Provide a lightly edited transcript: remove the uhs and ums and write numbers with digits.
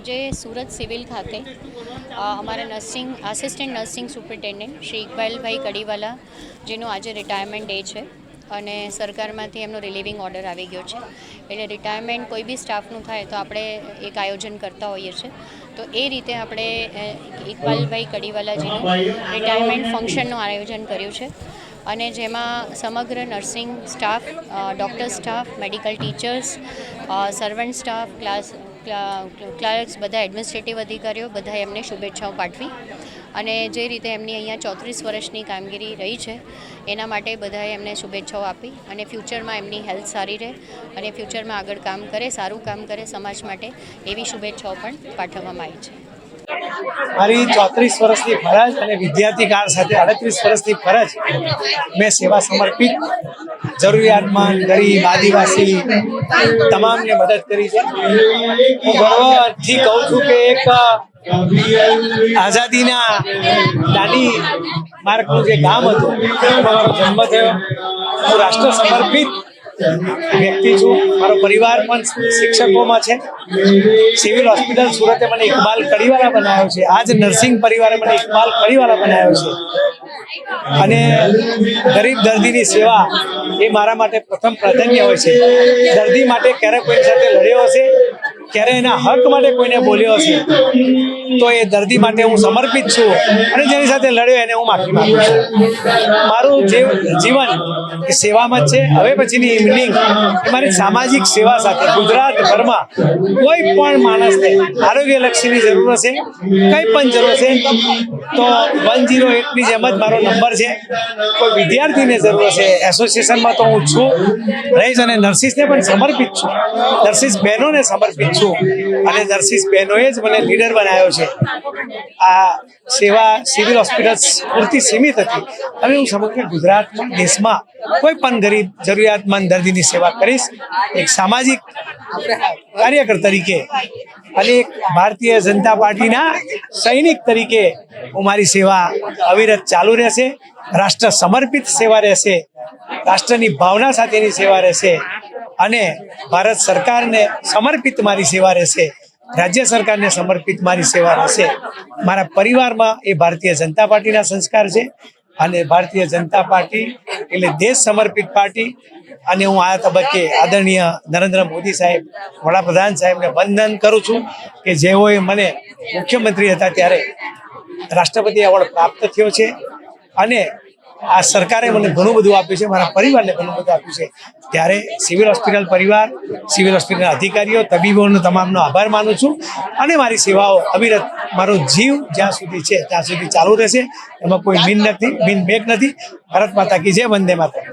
આજે સુરત સિવિલ ખાતે અમારા આસિસ્ટન્ટ નર્સિંગ સુપ્રિન્ટેન્ડન્ટ શ્રી ઇકબાલભાઈ કડીવાલા જેનું આજે રિટાયરમેન્ટ ડે છે અને સરકારમાંથી એમનો રિલીવિંગ ઓર્ડર આવી ગયો છે. એટલે રિટાયરમેન્ટ કોઈ બી સ્ટાફનું થાય તો આપણે એક આયોજન કરતા હોઈએ છીએ. તો એ રીતે આપણે ઇકબાલભાઈ કડીવાલાજીનું રિટાયરમેન્ટ ફંક્શનનું આયોજન કર્યું છે અને જેમાં સમગ્ર nursing staff, doctor staff, medical teachers, servant staff, clerks, બધા એડમિનિસ્ટ્રેટિવ અધિકારીઓ બધાએ એમને શુભેચ્છાઓ પાઠવી અને જે રીતે એમની અહીંયા 34 વર્ષની કામગીરી રહી છે એના માટે બધાએ એમને શુભેચ્છાઓ આપી અને ફ્યુચરમાં એમની હેલ્થ સારી રહે અને ફ્યુચરમાં આગળ કામ કરે, સારું કામ કરે સમાજ માટે, એવી શુભેચ્છાઓ પણ પાઠવવામાં આવી છે. મારી 34 વર્ષની ફરજ અને વિદ્યાર્થી કાળ સાથે 38 વર્ષની ફરજ મેં સેવા સમર્પિત, જરૂરિયાતમંદ, ગરીબ, આદિવાસી તમામને મદદ કરી છે. હું ગર્વથી કહું છું કે એક આઝાદીના દાંડી માર્ગનું જે ગામ હતું એમાં મારો જન્મ થયો. હું રાષ્ટ્ર સમર્પિત વ્યક્તિ છું. મારો પરિવાર પણ શિક્ષકોમાં છે. સિવિલ હોસ્પિટલ સુરતે મને ઇકબાલ કડીવાલા બનાવ્યો છે. આજ નર્સિંગ પરિવારે મને ઇકબાલ કડીવાલા બનાવ્યો છે અને ગરીબ દર્દીની સેવા એ મારા માટે પ્રથમ પ્રાધાન્ય હોય છે. દર્દી માટે ક્યારે કોઈની સાથે લડ્યો હશે, ક્યારે એના હક માટે કોઈને બોલ્યો હશે તો એ દર્દી માટે હું સમર્પિત છું અને જેની સાથે લડ્યો એને હું માફી માંગુ છું. મારું જીવન એ સેવામાં જ છે. હવે પછીની ઇવનિંગ એ મારી સામાજિક સેવા સાથે ગુજરાતભરમાં કોઈ પણ માણસને આરોગ્યલક્ષીની જરૂર હશે, કંઈ પણ જરૂર હશે તો 108ની જેમ જ મારો નંબર છે. કોઈ વિદ્યાર્થીને જરૂર હશે, એસોસિએશનમાં તો હું છું રહીશ અને નર્સિસને પણ સમર્પિત છું, નર્સિસ બહેનોને સમર્પિત છું અને નર્સિસ બહેનોએ જ મને લીડર બનાવ્યો છે. આ સેવા સિવિલ હોસ્પિટલ પૂરતી સીમિત હતી. હવે હું સમગ્ર ગુજરાતમાં, દેશમાં કોઈ પણ ગરીબ જરૂરિયાતમંદ દર્દીની સેવા કરીશ. એક સામાજિક કાર્યકર તરીકે અને એક ભારતીય જનતા પાર્ટીના સૈનિક તરીકે હું મારી સેવા અવિરત ચાલુ રહેશે. રાષ્ટ્ર સમર્પિત સેવા રહેશે, રાષ્ટ્રની ભાવના સાથેની સેવા રહેશે અને ભારત સરકારને સમર્પિત મારી સેવા રહેશે, રાજ્ય સરકારને સમર્પિત મારી સેવા રહેશે. મારા પરિવારમાં એ ભારતીય જનતા પાર્ટીના સંસ્કાર છે અને ભારતીય જનતા પાર્ટી એટલે દેશ સમર્પિત પાર્ટી. અને હું આ તબક્કે આદરણીય નરેન્દ્ર મોદી સાહેબ, વડાપ્રધાન સાહેબને વંદન કરું છું કે જેઓએ મને મુખ્યમંત્રી હતા ત્યારે રાષ્ટ્રપતિ એવોર્ડ પ્રાપ્ત થયો છે અને આ સરકારે મને ઘણું બધું આપ્યું છે, મારા પરિવારને ઘણું બધું આપ્યું છે. ત્યારે સિવિલ હોસ્પિટલ પરિવાર, સિવિલ હોસ્પિટલના અધિકારીઓ, તબીબોનો તમામનો આભાર માનું છું અને મારી સેવાઓ અવિરત, મારો જીવ જ્યાં સુધી છે ત્યાં સુધી ચાલુ રહેશે. એમાં કોઈ બિન બેક નથી. ભારત માતા કી જય, વંદે માતરમ.